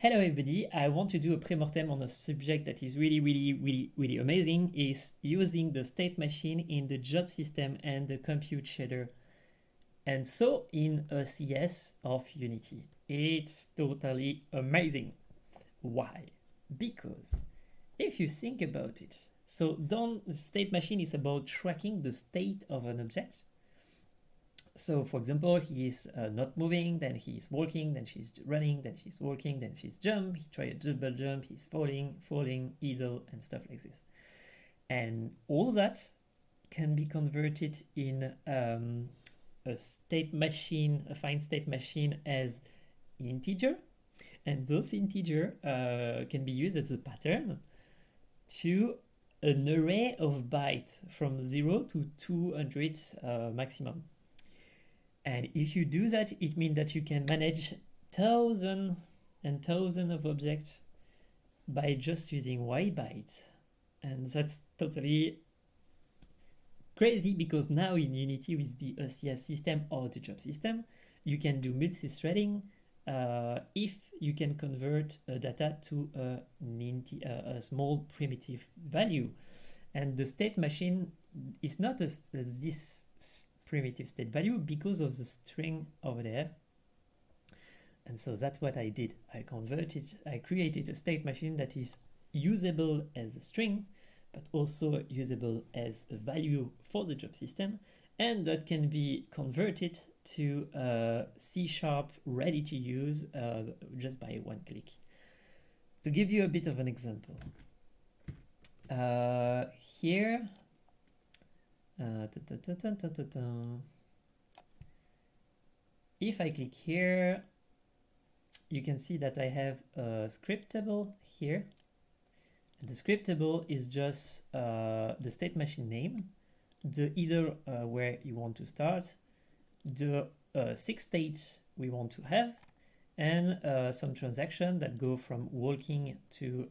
Hello everybody, I want to do a pre-mortem on a subject that is really amazing, is using the state machine in the job system and the compute shader. And so in ECS of Unity. It's totally amazing. Why? Because if you think about it, so the state machine is about tracking the state of an object. So for example, he is not moving, then he's walking, then she's running, then she's walking, then she's jump, he try a double jump, he's falling, idle, and stuff like this. And all that can be converted in a state machine, a fine state machine as integer. And those integer can be used as a pattern to an array of bytes from 0 to 200 maximum. And if you do that, it means that you can manage thousands and thousands of objects by just using Y bytes. And that's totally crazy because now in Unity with the ECS system or the job system, you can do multi-threading if you can convert data to a small primitive value. And the state machine is not this primitive state value because of the string over there. And so that's what I did. I created a state machine that is usable as a string, but also usable as a value for the job system, and that can be converted to C# ready to use just by one click. To give you a bit of an example, here if I click here, you can see that I have a script table here. And the script table is just the state machine name, the either where you want to start, the 6 states we want to have, and some transaction that go from walking to,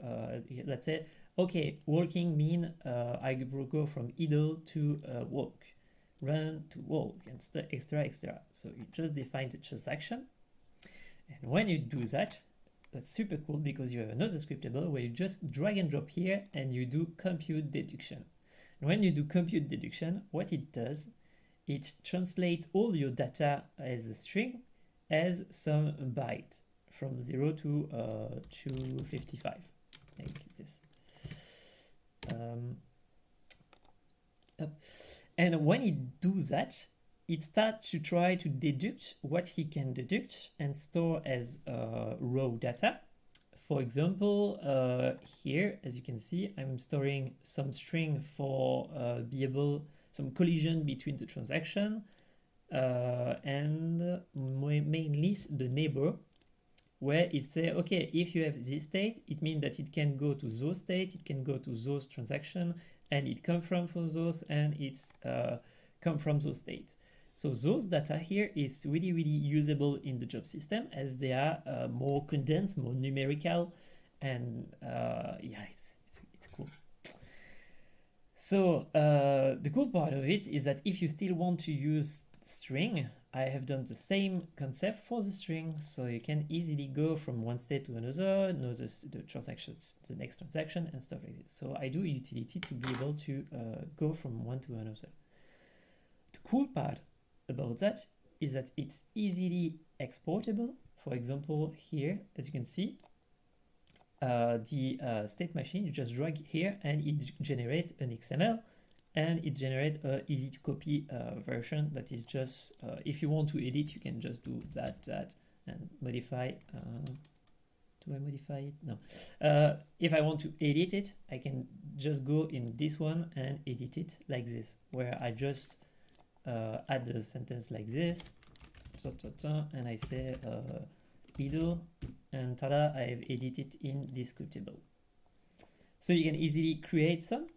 let's say, okay, walking mean I go from idle to walk, run to walk, and extra. So you just define the transaction. And when you do that, that's super cool because you have another script table where you just drag and drop here and you do compute deduction. And when you do compute deduction, what it does, it translates all your data as a string as some byte from 0 to 255, like this. And when it does that, it starts to try to deduct what he can deduct and store as raw data. For example, here, as you can see, I'm storing some string for some collision between the transaction and mainly the neighbor, where it says, okay, if you have this state, it means that it can go to those states, it can go to those transactions, and it comes from those, and it's come from those states. So those data here is really usable in the job system as they are more condensed, more numerical, and yeah, it's cool. So the cool part of it is that if you still want to use string, I have done the same concept for the string, so you can easily go from one state to another, know the transactions, the next transaction, and stuff like this. So I do utility to be able to go from one to another. The cool part about that is that it's easily exportable. For example, here, as you can see, the state machine, you just drag here and it generates an XML. And it generates an easy to copy version that is just, if you want to edit, you can just do that, and modify. Do I modify it? No. If I want to edit it, I can just go in this one and edit it like this, where I just add the sentence like this, and I say idle, and tada, I have edited in this scriptable. So you can easily create some.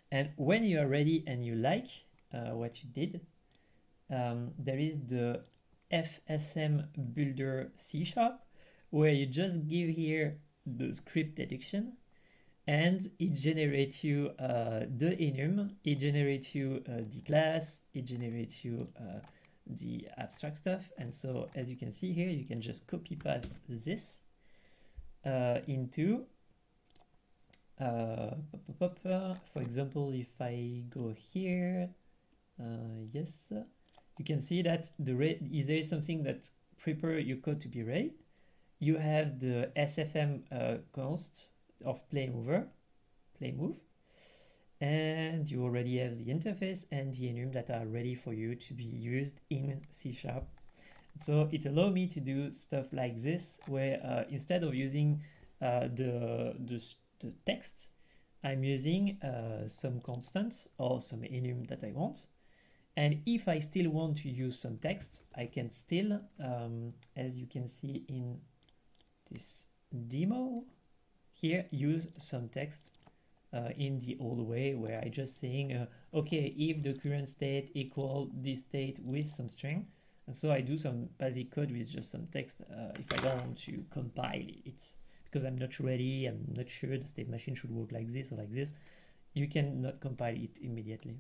And when you are ready and you like what you did, there is the FSM Builder C# where you just give here the script deduction and it generates you the enum, it generates you the class, it generates you the abstract stuff. And so as you can see here, you can just copy paste this into for example, if I go here, yes, you can see that there is something that prepare your code to be ready. You have the SFM const of play move, and you already have the interface and the enum that are ready for you to be used in C#. So it allows me to do stuff like this, where instead of using the text, I'm using some constant or some enum that I want. And if I still want to use some text, I can still, as you can see in this demo here, use some text in the old way, where I just saying, okay, if the current state equal this state with some string. And so I do some basic code with just some text if I don't want to compile it, because I'm not ready, I'm not sure the state machine should work like this or like this. You cannot compile it immediately.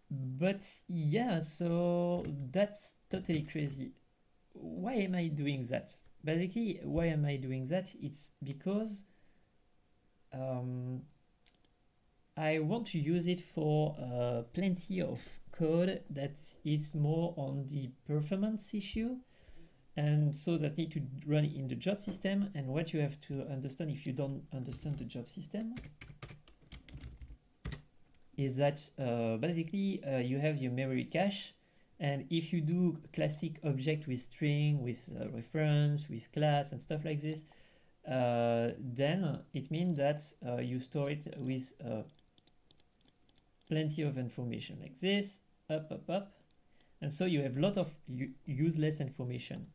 But yeah, so that's totally crazy. Why am I doing that? Basically, why am I doing that? It's because I want to use it for plenty of code that is more on the performance issue, and so that need to run in the job system. And what you have to understand, if you don't understand the job system, is that basically you have your memory cache, and if you do classic object with string, with reference, with class and stuff like this, then it means that you store it with plenty of information like this, up, and so you have a lot of useless information.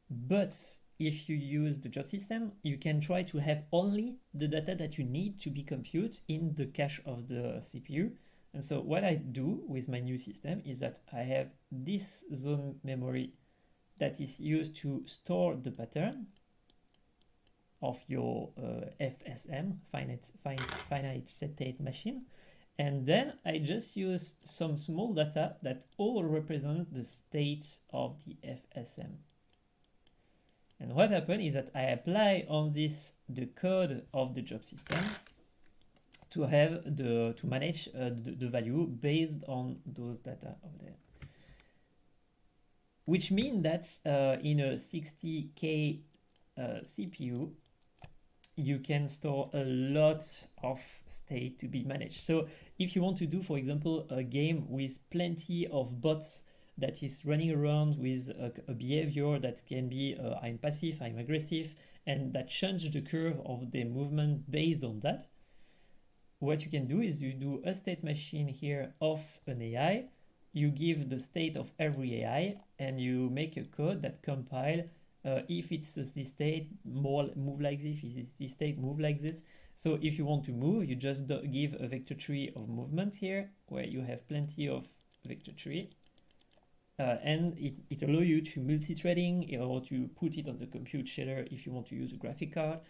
But if you use the job system, you can try to have only the data that you need to be computed in the cache of the CPU. And so what I do with my new system is that I have this zone memory that is used to store the pattern of your FSM, finite state machine. And then I just use some small data that all represent the state of the FSM. And what happens is that I apply on this the code of the job system to have to manage the value based on those data over there. Which means that in a 60K CPU, you can store a lot of state to be managed. So if you want to do, for example, a game with plenty of bots that is running around with a behavior that can be I'm passive, I'm aggressive, and that change the curve of the movement based on that, what you can do is you do a state machine here of an AI, you give the state of every AI, and you make a code that compile if it's this state, move like this, if it's this state, move like this. So if you want to move, you just give a vector tree of movement here, where you have plenty of vector tree. And it allows you to multi-threading or to put it on the compute shader if you want to use a graphic card.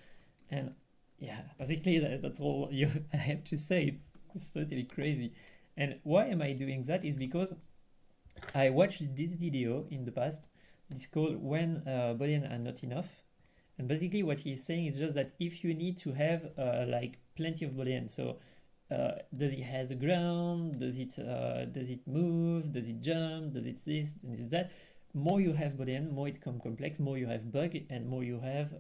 And yeah, basically that's all I have to say. It's totally crazy. And why am I doing that is because I watched this video in the past. It's called When Boolean Are Not Enough. And basically what he's saying is just that if you need to have like plenty of Boolean, so does it has a ground, does it move, does it jump, does it this, does it that, more you have Boolean, more it becomes complex, more you have bug, and more you have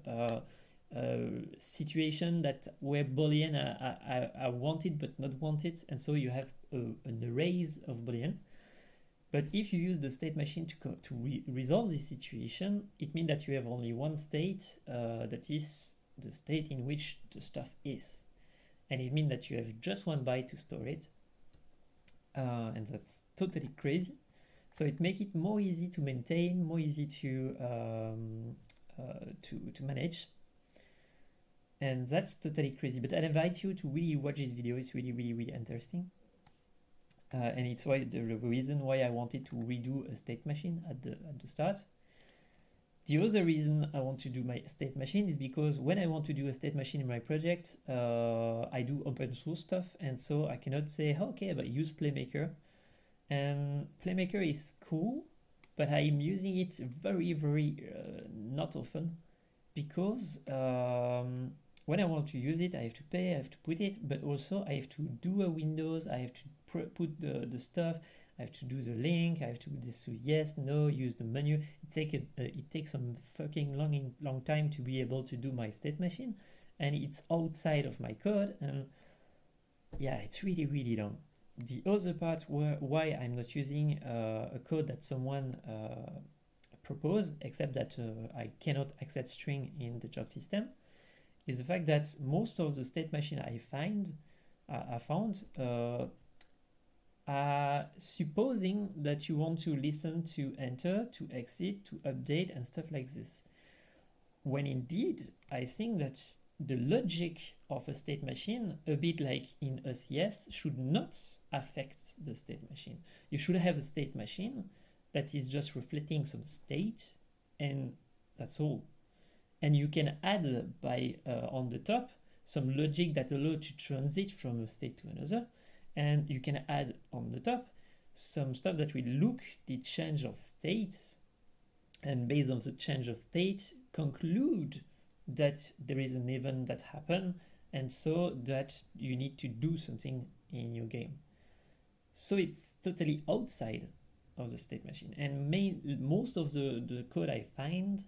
situation that where Boolean are wanted but not wanted, and so you have an array of Boolean. But if you use the state machine to resolve this situation, it means that you have only one state that is the state in which the stuff is. And it means that you have just one byte to store it. And that's totally crazy. So it makes it more easy to maintain, more easy to manage. And that's totally crazy. But I invite you to really watch this video. It's really, really, really interesting. And it's why the reason why I wanted to redo a state machine at the start. The other reason I want to do my state machine is because when I want to do a state machine in my project, I do open source stuff, and so I cannot say, okay, but use Playmaker. And Playmaker is cool, but I'm using it very, very not often. because when I want to use it, I have to pay, I have to put it, but also I have to do a Windows, I have to put the stuff, I have to do the link, I have to do this yes, no, use the menu. It takes some fucking long time to be able to do my state machine, and it's outside of my code, and yeah, it's really long. The other part why I'm not using a code that someone proposed, except that I cannot accept string in the job system, is the fact that most of the state machine I found are supposing that you want to listen to enter, to exit, to update, and stuff like this. When indeed, I think that the logic of a state machine, a bit like in ECS, should not affect the state machine. You should have a state machine that is just reflecting some state, and that's all. And you can add by on the top some logic that allows to transit from a state to another, and you can add on the top some stuff that will look the change of state, and based on the change of state conclude that there is an event that happened, and so that you need to do something in your game. So it's totally outside of the state machine, and most of the code I found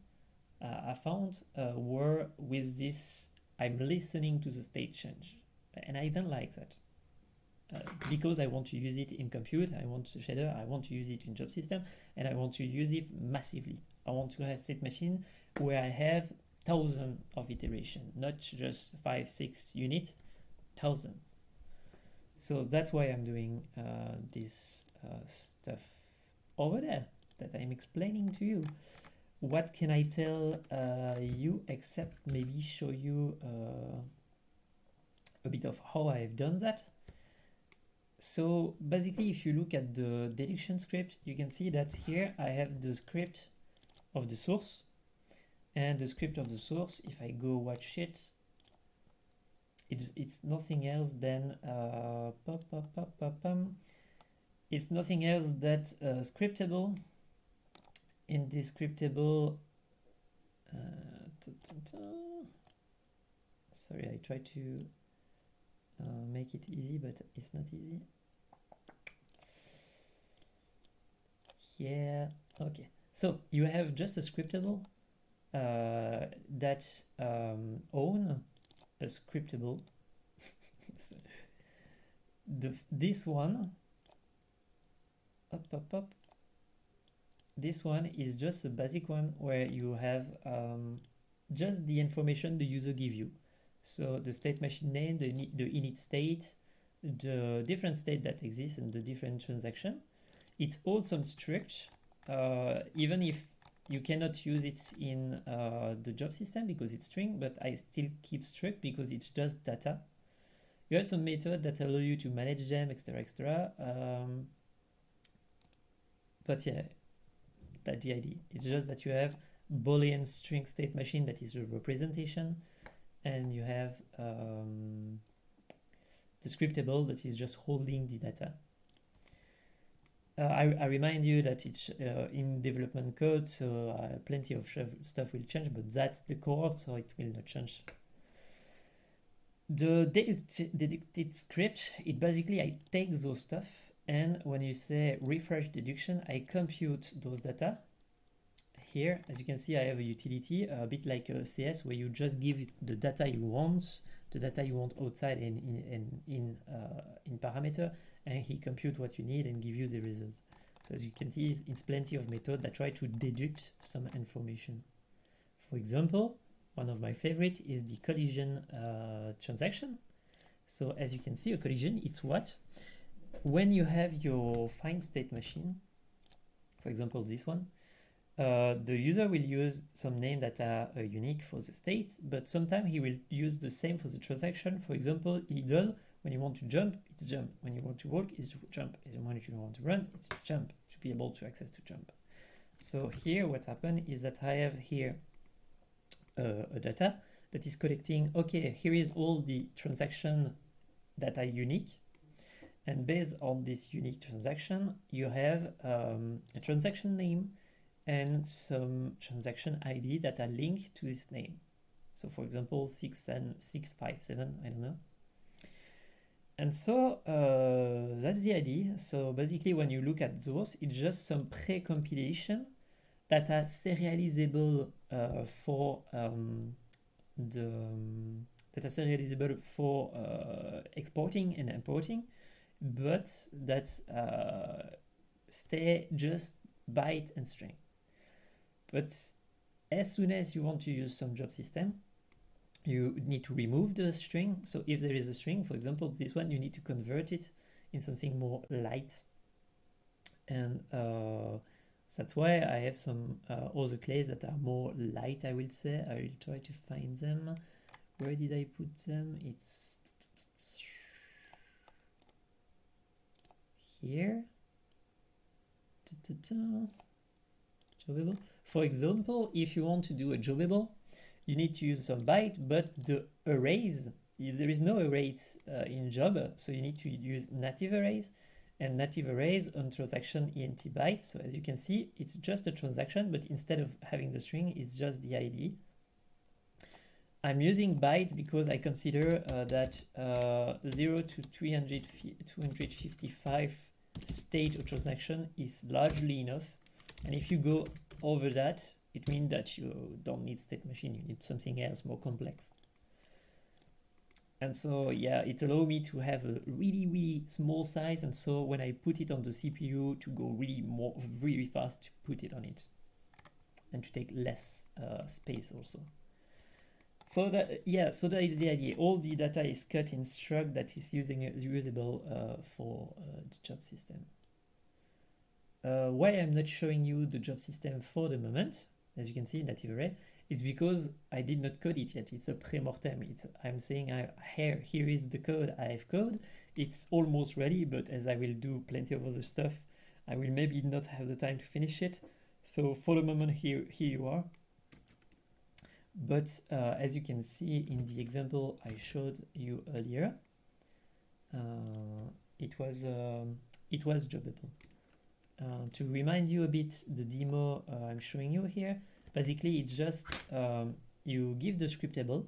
were with this I'm listening to the state change, and I don't like that. Because I want to use it in compute, I want the shader, I want to use it in job system, and I want to use it massively. I want to have state machine where I have thousands of iterations, not just 5-6 units, 1,000. So that's why I'm doing this stuff over there that I'm explaining to you. What can I tell you except maybe show you a bit of how I've done that? So basically, if you look at the deduction script, you can see that here I have the script of the source, and the script of the source, if I go watch it, it's nothing else than it's nothing else that scriptable. In this scriptable, sorry, I try to make it easy, but it's not easy. Yeah, okay. So you have just a scriptable that own a scriptable. This one, this one is just a basic one where you have just the information the user give you. So the state machine name, the init state, the different state that exists, and the different transaction. It's all some struct, even if you cannot use it in the job system because it's string, but I still keep struct because it's just data. You have some method that allow you to manage them, etc. But yeah, that's the idea. It's just that you have boolean string state machine that is a representation, and you have the scriptable that is just holding the data. I remind you that it's in development code, so plenty of stuff will change, but that's the core, so it will not change. The deducted script, it basically, I take those stuff, and when you say refresh deduction, I compute those data. Here, as you can see, I have a utility, a bit like a CS, where you just give the data you want, outside in parameter, and he compute what you need and give you the results. So as you can see, it's plenty of methods that try to deduct some information. For example, one of my favorite is the collision transaction. So as you can see, a collision, it's what? When you have your find state machine, for example, this one, the user will use some name that are unique for the state, but sometimes he will use the same for the transaction. For example, idle, when you want to jump, it's jump. When you want to walk, it's jump. And when you want to run, it's jump, to be able to access to jump. So here what happened is that I have here a data that is collecting, okay, here is all the transactions that are unique. And based on this unique transaction, you have a transaction name and some transaction ID that are linked to this name. So for example, 657, I don't know. And so that's the idea. So basically when you look at those, it's just some pre-compilation that are serializable for exporting and importing, but that stay just byte and string. But as soon as you want to use some job system, you need to remove the string. So if there is a string, for example, this one, you need to convert it in something more light. And that's why I have some other clays that are more light, I will say. I will try to find them. Where did I put them? It's here. Jobable. For example, if you want to do a jobable, you need to use some byte, but the arrays, there is no arrays in job, so you need to use native arrays, and native arrays on transaction ent byte. So as you can see, it's just a transaction, but instead of having the string, it's just the ID. I'm using byte because I consider that 0 to 255 state of transaction is largely enough. And if you go over that, it means that you don't need state machine, you need something else more complex. And so yeah, it allows me to have a really small size, and so when I put it on the CPU to go really fast to put it on it, and to take less space also. So that is the idea. All the data is cut in struct that is usable for the job system. Why I'm not showing you the job system for the moment, as you can see, native array, is because I did not code it yet. It's a pre-mortem. I'm saying here is the code. I have code. It's almost ready, but as I will do plenty of other stuff, I will maybe not have the time to finish it. So for the moment, here you are. But as you can see in the example I showed you earlier, it was Jobable. To remind you a bit, the demo I'm showing you here, basically it's just you give the scriptable,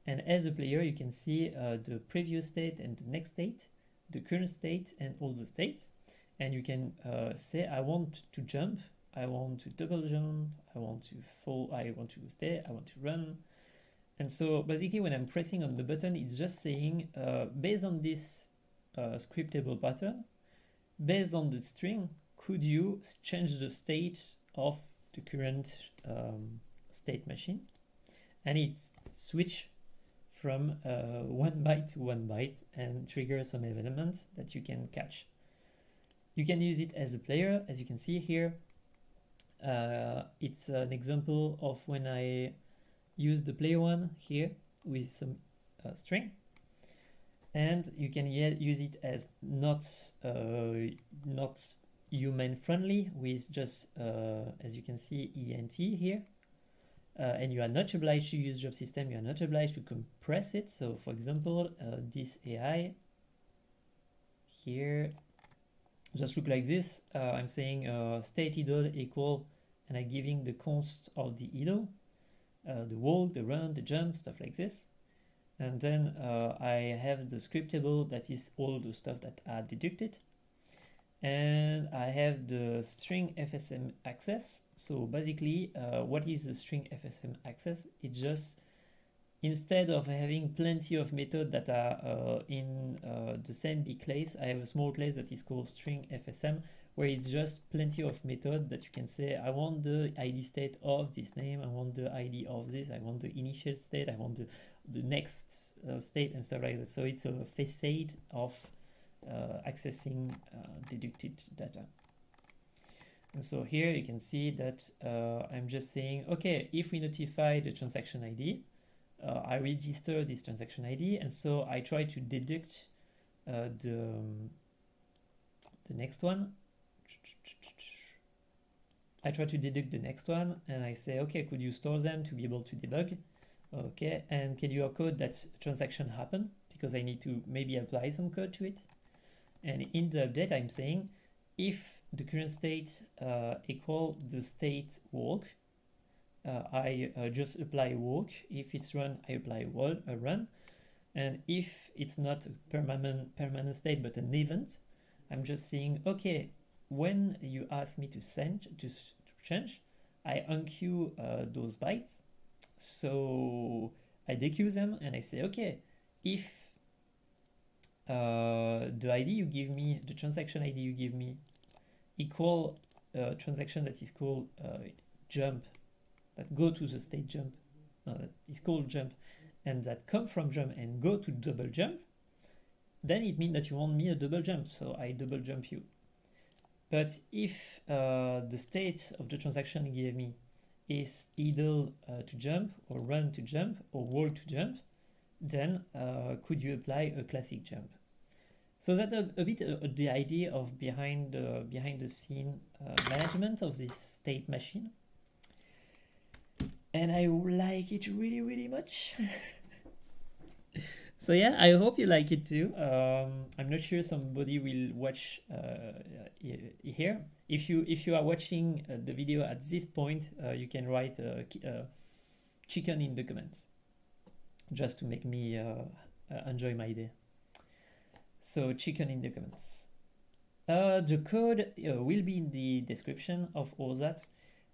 and as a player you can see the previous state and the next state, the current state and all the states, and you can say I want to jump, I want to double jump, I want to fall, I want to stay, I want to run. And so basically when I'm pressing on the button, it's just saying based on this scriptable pattern, based on the string, could you change the state of the current state machine? And it switch from 1 byte to 1 byte and trigger some element that you can catch. You can use it as a player, as you can see here. It's an example of when I use the player one here with some string, and you can use it as not human friendly with just as you can see ent here, and you are not obliged to use job system, you are not obliged to compress it. So for example, this AI here just look like this. I'm saying state idle equal, and I'm giving the const of the idle, the walk, the run, the jump, stuff like this. And then I have the scriptable, that is all the stuff that are deducted. And I have the string FSM access. So basically, what is the string FSM access? It's just, instead of having plenty of methods that are in the same big class, I have a small class that is called string FSM, where it's just plenty of methods that you can say, I want the ID state of this name, I want the ID of this, I want the initial state, I want the next state, and stuff like that. So it's a facade of accessing deducted data. And so here you can see that I'm just saying, okay, if we notify the transaction ID, I register this transaction ID, and so I try to deduct the next one. I try to deduct the next one, and I say, okay, could you store them to be able to debug? Okay, and can you code that transaction happen? Because I need to maybe apply some code to it. And in the update, I'm saying, if the current state equal the state walk. I just apply walk. If it's run, I apply run. And if it's not a permanent state but an event, I'm just saying, okay, when you ask me to change, I unqueue those bytes. So I dequeue them and I say, okay, if the ID you give me, the transaction ID you give me, equal transaction that is called jump, that go to the state jump, no, that is called jump, and that come from jump and go to double jump, then it means that you want me a double jump, so I double jump you. But if the state of the transaction you gave me is idle to jump, or run to jump, or walk to jump, then could you apply a classic jump? So that's a bit the idea of behind the scene management of this state machine. And I like it really, really much. So yeah, I hope you like it too. I'm not sure somebody will watch here. If you are watching the video at this point, you can write chicken in the comments, just to make me enjoy my day. So chicken in the comments. The code will be in the description of all that,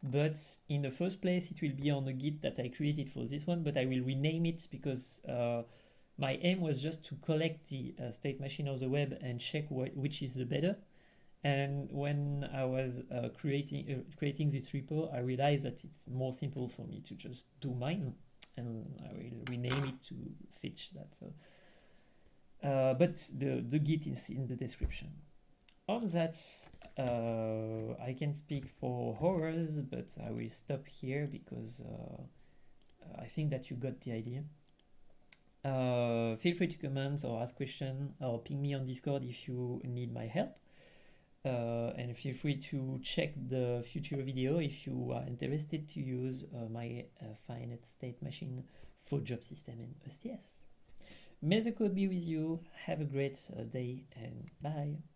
but in the first place it will be on a Git that I created for this one, but I will rename it because my aim was just to collect the state machine of the web and check which is the better. And when I was creating this repo, I realized that it's more simple for me to just do mine, and I will rename it to fetch that. So, but the Git is in the description. On that, I can speak for hours, but I will stop here because I think that you got the idea. Feel free to comment or ask questions or ping me on Discord if you need my help. And feel free to check the future video if you are interested to use my finite state machine for job system and ECS. May the code be with you. Have a great day and bye.